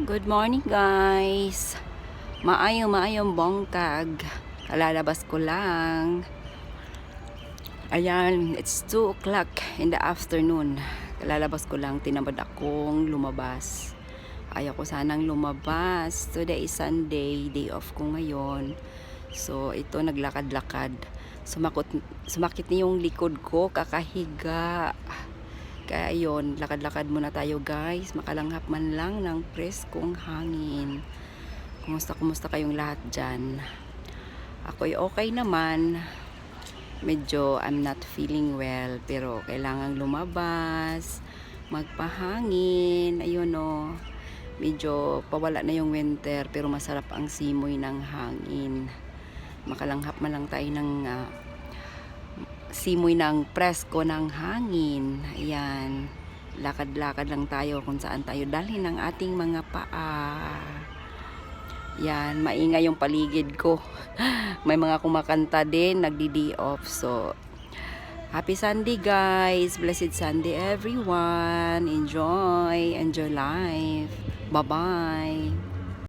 Good morning guys. Maayong bongkag. Kalalabas ko lang. Ayan, it's 2 o'clock in the afternoon. Kalalabas ko lang, tinamad akong lumabas. Ayaw ko sanang lumabas. Today is Sunday, day off ko ngayon. So ito, naglakad-lakad. Sumakit na yung likod ko, kakahiga. Kaya ayun, lakad-lakad muna tayo guys. Makalanghap man lang ng preskong hangin. Kumusta kayong lahat dyan? Ako'y okay naman. Medyo I'm not feeling well. Pero kailangang lumabas. Magpahangin. Ayun o. Medyo pawala na yung winter. Pero masarap ang simoy ng hangin. Makalanghap man lang tayo ng simoy ng presko ng hangin. Ayan, lakad-lakad lang tayo kung saan tayo dalhin ng ating mga paa. Yan, maingay yung paligid ko. May mga kumakanta din, nagdi-day off. So happy Sunday guys, blessed Sunday everyone. Enjoy life. Bye bye.